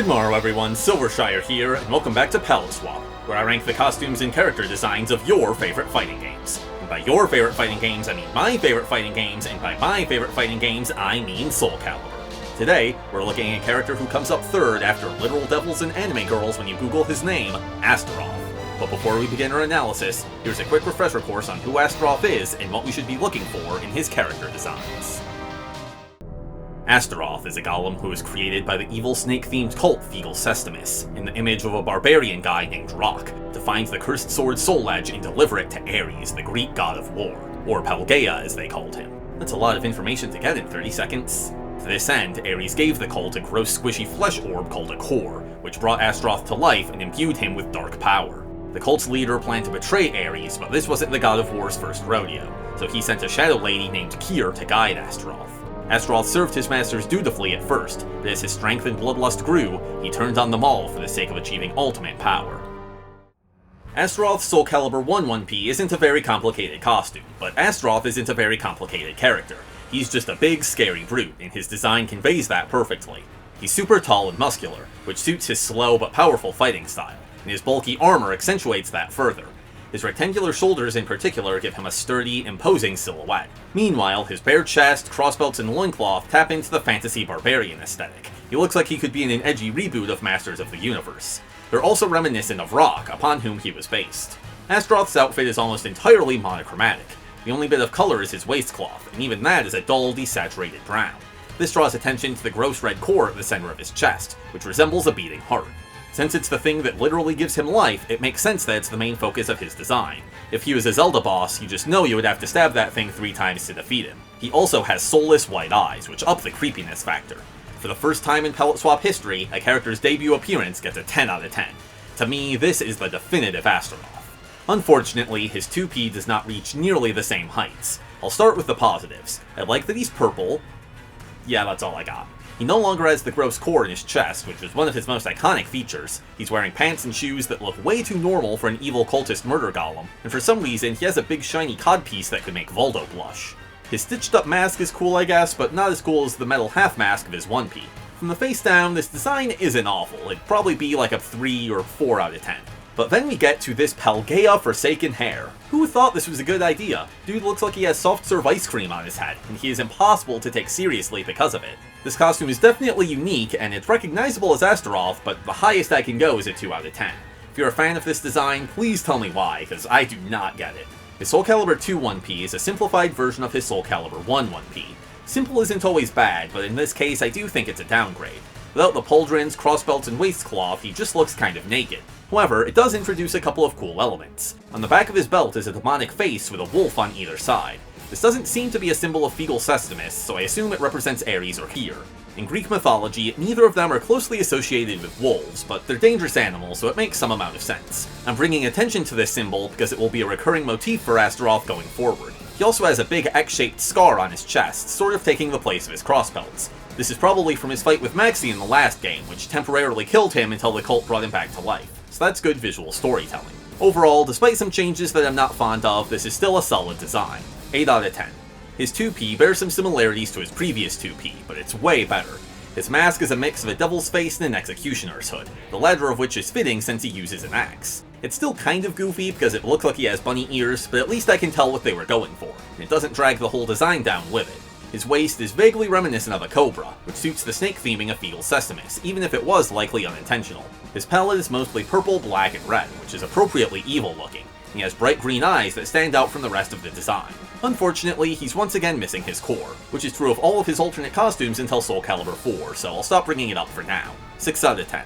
Good morrow everyone, Silvershire here, and welcome back to Palette Swap, where I rank the costumes and character designs of your favorite fighting games. And by your favorite fighting games, I mean my favorite fighting games, and by my favorite fighting games, I mean Soulcalibur. Today, we're looking at a character who comes up third after literal devils and anime girls when you Google his name, Astaroth. But before we begin our analysis, here's a quick refresher course on who Astaroth is and what we should be looking for in his character designs. Astaroth is a golem who was created by the evil snake-themed cult Fegal Sestimus, in the image of a barbarian guy named Rock, to find the cursed sword Soul Edge and deliver it to Ares, the Greek god of war, or Pelageia as they called him. That's a lot of information to get in 30 seconds. To this end, Ares gave the cult a gross squishy flesh orb called a core, which brought Astaroth to life and imbued him with dark power. The cult's leader planned to betray Ares, but this wasn't the god of war's first rodeo, so he sent a shadow lady named Kyr to guide Astaroth. Astaroth served his masters dutifully at first, but as his strength and bloodlust grew, he turned on them all for the sake of achieving ultimate power. Astaroth's Soulcalibur I 1P isn't a very complicated costume, but Astaroth isn't a very complicated character. He's just a big, scary brute, and his design conveys that perfectly. He's super tall and muscular, which suits his slow but powerful fighting style, and his bulky armor accentuates that further. His rectangular shoulders in particular give him a sturdy, imposing silhouette. Meanwhile, his bare chest, crossbelts, and loincloth tap into the fantasy barbarian aesthetic. He looks like he could be in an edgy reboot of Masters of the Universe. They're also reminiscent of Rock, upon whom he was based. Astaroth's outfit is almost entirely monochromatic. The only bit of color is his waistcloth, and even that is a dull, desaturated brown. This draws attention to the gross red core at the center of his chest, which resembles a beating heart. Since it's the thing that literally gives him life, it makes sense that it's the main focus of his design. If he was a Zelda boss, you just know you would have to stab that thing 3 times to defeat him. He also has soulless white eyes, which up the creepiness factor. For the first time in Palette Swap history, a character's debut appearance gets a 10 out of 10. To me, this is the definitive Astaroth. Unfortunately, his 2P does not reach nearly the same heights. I'll start with the positives. I like that he's purple. Yeah, that's all I got. He no longer has the gross core in his chest, which was one of his most iconic features. He's wearing pants and shoes that look way too normal for an evil cultist murder golem, and for some reason he has a big shiny codpiece that could make Voldo blush. His stitched up mask is cool I guess, but not as cool as the metal half mask of his 1P. From the face down, this design isn't awful, it'd probably be like a 3 or 4 out of 10. But then we get to this Pelageia Forsaken hair. Who thought this was a good idea? Dude looks like he has soft serve ice cream on his head, and he is impossible to take seriously because of it. This costume is definitely unique, and it's recognizable as Astaroth, but the highest I can go is a 2 out of 10. If you're a fan of this design, please tell me why, because I do not get it. His Soulcalibur II 1P is a simplified version of his Soulcalibur I 1P. Simple isn't always bad, but in this case I do think it's a downgrade. Without the pauldrons, crossbelts, and waistcloth, he just looks kind of naked. However, it does introduce a couple of cool elements. On the back of his belt is a demonic face with a wolf on either side. This doesn't seem to be a symbol of Fegal Sestimus, so I assume it represents Ares or Kyr. In Greek mythology, neither of them are closely associated with wolves, but they're dangerous animals, so it makes some amount of sense. I'm bringing attention to this symbol because it will be a recurring motif for Astaroth going forward. He also has a big X-shaped scar on his chest, sort of taking the place of his crossbelts. This is probably from his fight with Maxi in the last game, which temporarily killed him until the cult brought him back to life. So that's good visual storytelling. Overall, despite some changes that I'm not fond of, this is still a solid design. 8 out of 10. His 2P bears some similarities to his previous 2P, but it's way better. His mask is a mix of a devil's face and an executioner's hood, the latter of which is fitting since he uses an axe. It's still kind of goofy because it looks like he has bunny ears, but at least I can tell what they were going for, and it doesn't drag the whole design down with it. His waist is vaguely reminiscent of a cobra, which suits the snake theming of Fegal Sestimus, even if it was likely unintentional. His palette is mostly purple, black, and red, which is appropriately evil looking. He has bright green eyes that stand out from the rest of the design. Unfortunately, he's once again missing his core, which is true of all of his alternate costumes until Soulcalibur IV, so I'll stop bringing it up for now. 6 out of 10.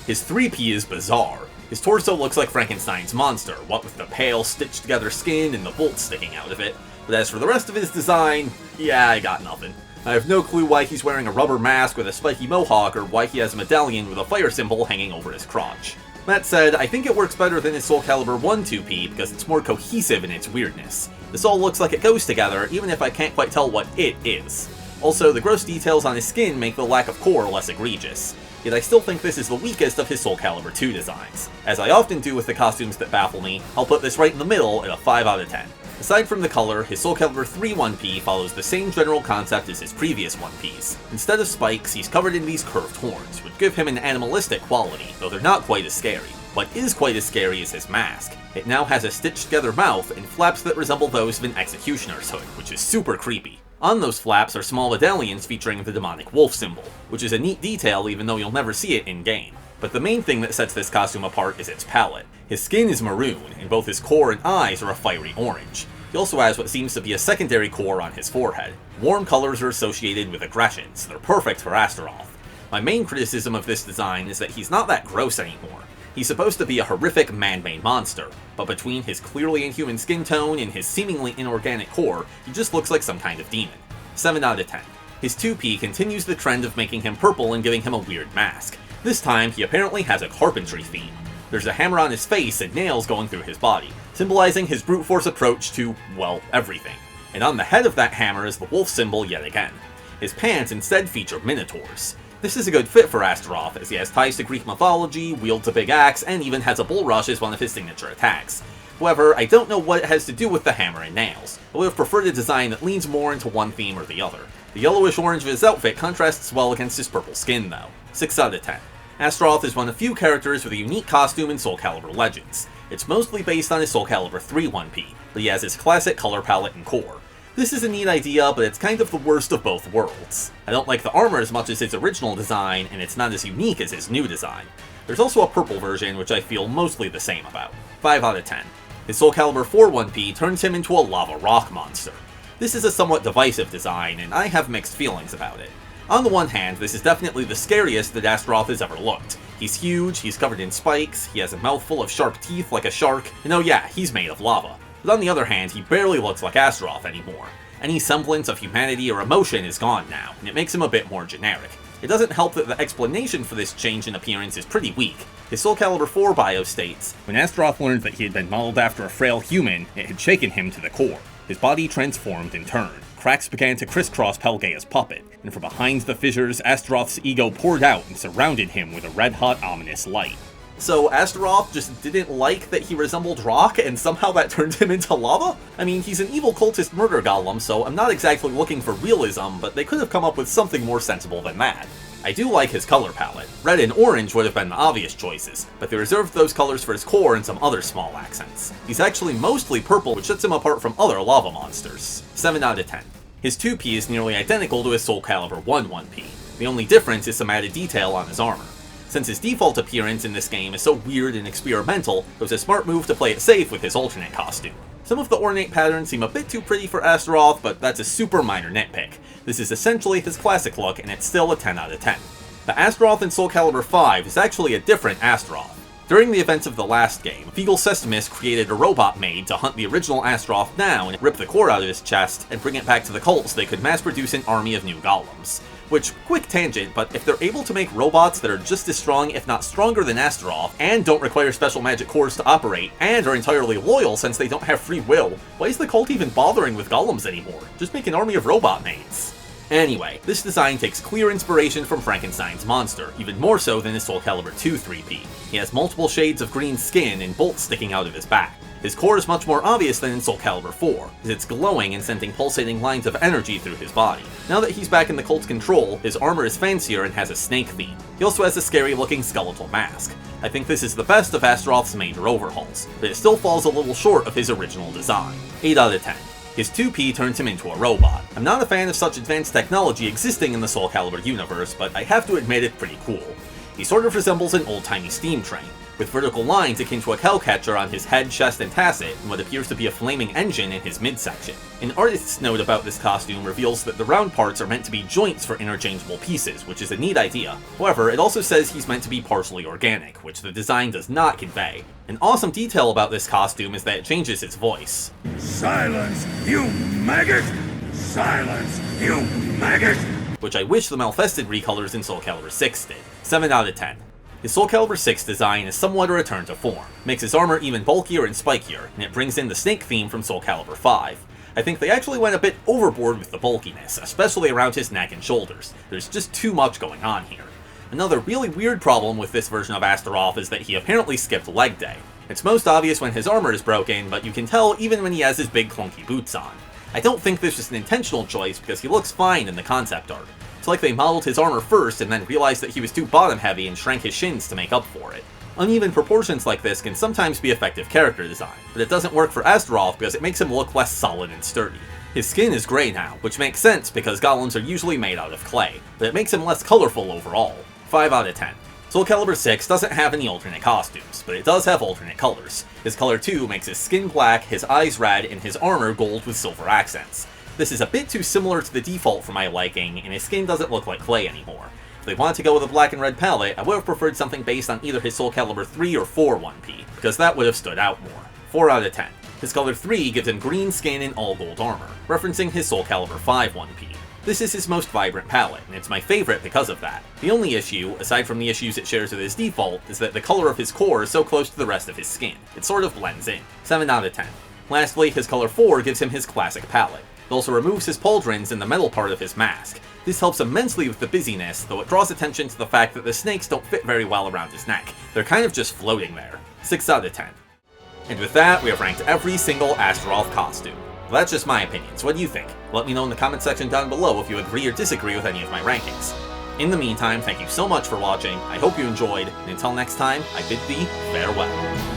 His 3P is bizarre. His torso looks like Frankenstein's monster, what with the pale, stitched together skin and the bolts sticking out of it. But as for the rest of his design, yeah, I got nothing. I have no clue why he's wearing a rubber mask with a spiky mohawk or why he has a medallion with a fire symbol hanging over his crotch. That said, I think it works better than his Soulcalibur I 2P because it's more cohesive in its weirdness. This all looks like it goes together, even if I can't quite tell what it is. Also, the gross details on his skin make the lack of core less egregious. Yet I still think this is the weakest of his Soulcalibur II designs. As I often do with the costumes that baffle me, I'll put this right in the middle at a 5 out of 10. Aside from the color, his Soulcalibur III 1P follows the same general concept as his previous 1Ps. Instead of spikes, he's covered in these curved horns, which give him an animalistic quality, though they're not quite as scary. What is quite as scary is his mask. It now has a stitched-together mouth and flaps that resemble those of an executioner's hood, which is super creepy. On those flaps are small medallions featuring the demonic wolf symbol, which is a neat detail even though you'll never see it in-game. But the main thing that sets this costume apart is its palette. His skin is maroon, and both his core and eyes are a fiery orange. He also has what seems to be a secondary core on his forehead. Warm colors are associated with aggression, so they're perfect for Astaroth. My main criticism of this design is that he's not that gross anymore. He's supposed to be a horrific man-made monster, but between his clearly inhuman skin tone and his seemingly inorganic core, he just looks like some kind of demon. 7 out of 10. His 2P continues the trend of making him purple and giving him a weird mask. This time, he apparently has a carpentry theme. There's a hammer on his face and nails going through his body, symbolizing his brute force approach to, well, everything. And on the head of that hammer is the wolf symbol yet again. His pants instead feature minotaurs. This is a good fit for Astaroth, as he has ties to Greek mythology, wields a big axe, and even has a bull rush as one of his signature attacks. However, I don't know what it has to do with the hammer and nails. I would have preferred a design that leans more into one theme or the other. The yellowish orange of his outfit contrasts well against his purple skin, though. 6 out of 10. Astaroth is one of few characters with a unique costume in Soulcalibur Legends. It's mostly based on his Soulcalibur III 1P, but he has his classic color palette and core. This is a neat idea, but it's kind of the worst of both worlds. I don't like the armor as much as his original design, and it's not as unique as his new design. There's also a purple version, which I feel mostly the same about. 5 out of 10. His Soulcalibur IV 1P turns him into a lava rock monster. This is a somewhat divisive design, and I have mixed feelings about it. On the one hand, this is definitely the scariest that Astaroth has ever looked. He's huge, he's covered in spikes, he has a mouth full of sharp teeth like a shark, and oh yeah, he's made of lava. But on the other hand, he barely looks like Astaroth anymore. Any semblance of humanity or emotion is gone now, and it makes him a bit more generic. It doesn't help that the explanation for this change in appearance is pretty weak. His Soulcalibur IV bio states, "When Astaroth learned that he had been modeled after a frail human, it had shaken him to the core. His body transformed in turn. Cracks began to crisscross Pelgea's puppet, and from behind the fissures, Astaroth's ego poured out and surrounded him with a red-hot, ominous light." So Astaroth just didn't like that he resembled rock, and somehow that turned him into lava? I mean, he's an evil cultist murder golem, so I'm not exactly looking for realism, but they could have come up with something more sensible than that. I do like his color palette. Red and orange would have been the obvious choices, but they reserved those colors for his core and some other small accents. He's actually mostly purple, which sets him apart from other lava monsters. 7 out of 10. His 2P is nearly identical to his Soulcalibur I 1P. The only difference is some added detail on his armor. Since his default appearance in this game is so weird and experimental, it was a smart move to play it safe with his alternate costume. Some of the ornate patterns seem a bit too pretty for Astaroth, but that's a super minor nitpick. This is essentially his classic look, and it's still a 10 out of 10. The Astaroth in Soulcalibur V is actually a different Astaroth. During the events of the last game, Feegle Sestimus created a robot maid to hunt the original Astaroth down and rip the core out of his chest and bring it back to the cult so they could mass produce an army of new golems. Which, quick tangent, but if they're able to make robots that are just as strong, if not stronger than Astaroth, and don't require special magic cores to operate, and are entirely loyal since they don't have free will, why is the cult even bothering with golems anymore? Just make an army of robot maids. Anyway, this design takes clear inspiration from Frankenstein's monster, even more so than his Soulcalibur II 3P. He has multiple shades of green skin and bolts sticking out of his back. His core is much more obvious than in Soulcalibur IV, as it's glowing and sending pulsating lines of energy through his body. Now that he's back in the cult's control, his armor is fancier and has a snake theme. He also has a scary-looking skeletal mask. I think this is the best of Astaroth's major overhauls, but it still falls a little short of his original design. 8 out of 10. His 2P turns him into a robot. I'm not a fan of such advanced technology existing in the Soulcalibur universe, but I have to admit it's pretty cool. He sort of resembles an old-timey steam train, with vertical lines akin to a cowcatcher on his head, chest, and tasset, and what appears to be a flaming engine in his midsection. An artist's note about this costume reveals that the round parts are meant to be joints for interchangeable pieces, which is a neat idea. However, it also says he's meant to be partially organic, which the design does not convey. An awesome detail about this costume is that it changes its voice. Silence, you maggot! Silence, you maggot! Which I wish the Malfested recolors in Soulcalibur VI did. 7 out of 10. His Soulcalibur VI design is somewhat a return to form, makes his armor even bulkier and spikier, and it brings in the snake theme from Soulcalibur V. I think they actually went a bit overboard with the bulkiness, especially around his neck and shoulders. There's just too much going on here. Another really weird problem with this version of Astaroth is that he apparently skipped leg day. It's most obvious when his armor is broken, but you can tell even when he has his big clunky boots on. I don't think this was an intentional choice because he looks fine in the concept art. It's like they modeled his armor first and then realized that he was too bottom heavy and shrank his shins to make up for it. Uneven proportions like this can sometimes be effective character design, but it doesn't work for Astaroth because it makes him look less solid and sturdy. His skin is grey now, which makes sense because golems are usually made out of clay, but it makes him less colorful overall. 5 out of 10. Soulcalibur VI doesn't have any alternate costumes, but it does have alternate colors. His color 2 makes his skin black, his eyes red, and his armor gold with silver accents. This is a bit too similar to the default for my liking, and his skin doesn't look like clay anymore. If they wanted to go with a black and red palette, I would have preferred something based on either his Soulcalibur 3 or 4 1P, because that would have stood out more. 4 out of 10. His color 3 gives him green skin and all gold armor, referencing his Soulcalibur V 1P. This is his most vibrant palette, and it's my favorite because of that. The only issue, aside from the issues it shares with his default, is that the color of his core is so close to the rest of his skin. It sort of blends in. 7 out of 10. Lastly, his color 4 gives him his classic palette. It also removes his pauldrons in the metal part of his mask. This helps immensely with the busyness, though it draws attention to the fact that the snakes don't fit very well around his neck. They're kind of just floating there. 6 out of 10. And with that, we have ranked every single Astaroth costume. Well, that's just my opinion, so what do you think? Let me know in the comment section down below if you agree or disagree with any of my rankings. In the meantime, thank you so much for watching, I hope you enjoyed, and until next time, I bid thee farewell.